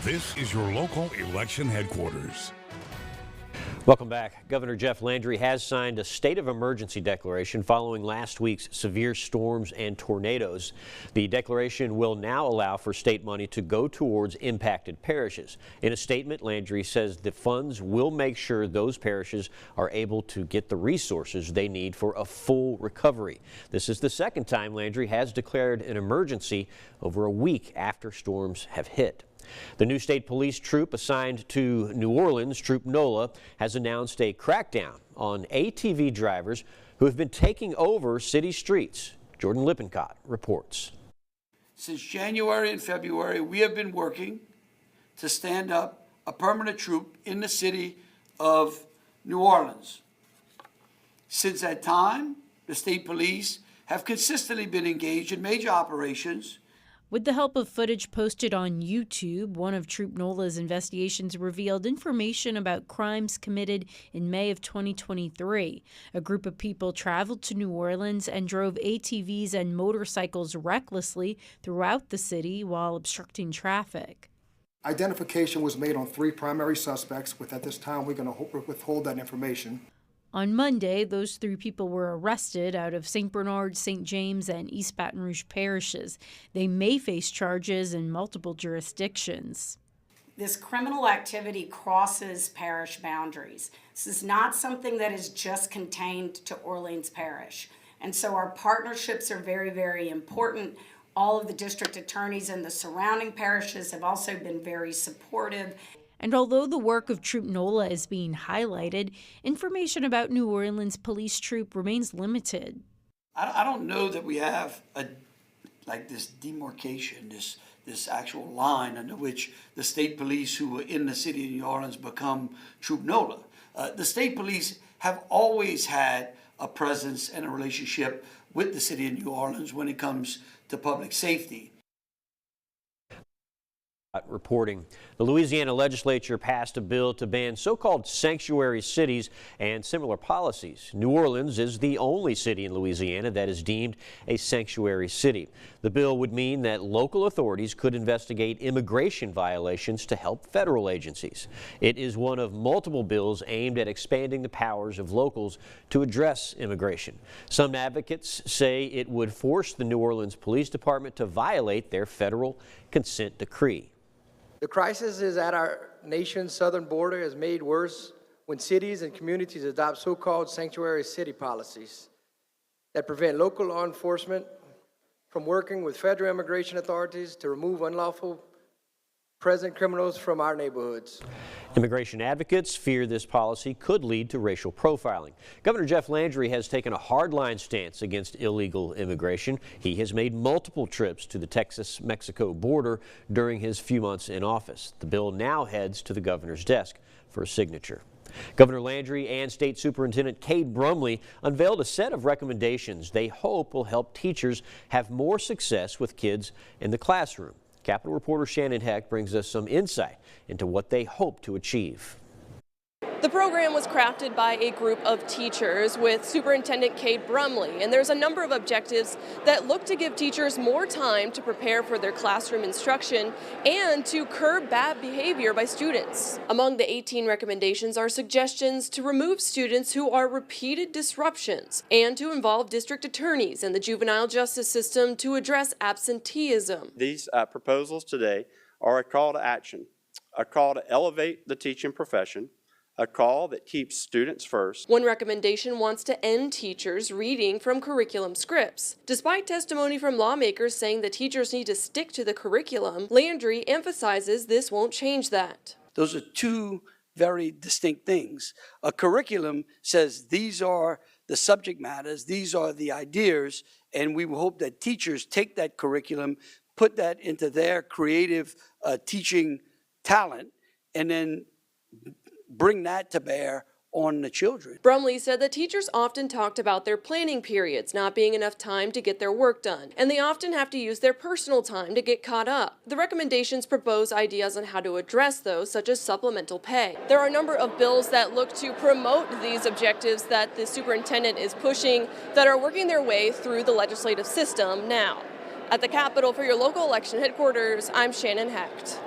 This is your local election headquarters. Welcome back. Governor Jeff Landry has signed a state of emergency declaration following last week's severe storms and tornadoes. The declaration will now allow for state money to go towards impacted parishes. In a statement, Landry says the funds will make sure those parishes are able to get the resources they need for a full recovery. This is the second time Landry has declared an emergency over a week after storms have hit. The new state police troop assigned to New Orleans, Troop NOLA, has announced a crackdown on ATV drivers who have been taking over city streets. Jordan Lippincott reports. Since January and February, we have been working to stand up a permanent troop in the city of New Orleans. Since that time, the state police have consistently been engaged in major operations. With the help of footage posted on YouTube, one of Troop NOLA's investigations revealed information about crimes committed in May of 2023. A group of people traveled to New Orleans and drove ATVs and motorcycles recklessly throughout the city while obstructing traffic. Identification was made on 3 primary suspects, at this time we're going to withhold that information. On Monday, those 3 people were arrested out of St. Bernard, St. James, and East Baton Rouge parishes. They may face charges in multiple jurisdictions. This criminal activity crosses parish boundaries. This is not something that is just contained to Orleans Parish. And so our partnerships are very, very important. All of the district attorneys in the surrounding parishes have also been very supportive. And although the work of Troop NOLA is being highlighted, information about New Orleans Police Troop remains limited. I don't know that we have this demarcation, this actual line under which the state police who were in the city of New Orleans become Troop NOLA. The state police have always had a presence and a relationship with the city of New Orleans when it comes to public safety. Reporting. The Louisiana legislature passed a bill to ban so-called sanctuary cities and similar policies. New Orleans is the only city in Louisiana that is deemed a sanctuary city. The bill would mean that local authorities could investigate immigration violations to help federal agencies. It is one of multiple bills aimed at expanding the powers of locals to address immigration. Some advocates say it would force the New Orleans Police Department to violate their federal consent decree. The crisis is at our nation's southern border is made worse when cities and communities adopt so-called sanctuary city policies that prevent local law enforcement from working with federal immigration authorities to remove unlawful present criminals from our neighborhoods. Immigration advocates fear this policy could lead to racial profiling. Governor Jeff Landry has taken a hardline stance against illegal immigration. He has made multiple trips to the Texas-Mexico border during his few months in office. The bill now heads to the governor's desk for a signature. Governor Landry and State Superintendent Cade Brumley unveiled a set of recommendations they hope will help teachers have more success with kids in the classroom. Capitol reporter Shannon Heck brings us some insight into what they hope to achieve. The program was crafted by a group of teachers with Superintendent Cade Brumley, and there's a number of objectives that look to give teachers more time to prepare for their classroom instruction and to curb bad behavior by students. Among the 18 recommendations are suggestions to remove students who are repeated disruptions and to involve district attorneys and the juvenile justice system to address absenteeism. These proposals today are a call to action, a call to elevate the teaching profession, a call that keeps students first. One recommendation wants to end teachers reading from curriculum scripts. Despite testimony from lawmakers saying that teachers need to stick to the curriculum, Landry emphasizes this won't change that. Those are 2 very distinct things. A curriculum says these are the subject matters, these are the ideas, and we hope that teachers take that curriculum, put that into their creative teaching talent, and then bring that to bear on the children. Brumley said that teachers often talked about their planning periods not being enough time to get their work done, and they often have to use their personal time to get caught up. The recommendations propose ideas on how to address those, such as supplemental pay. There are a number of bills that look to promote these objectives that the superintendent is pushing that are working their way through the legislative system now. At the Capitol for your local election headquarters, I'm Shannon Hecht.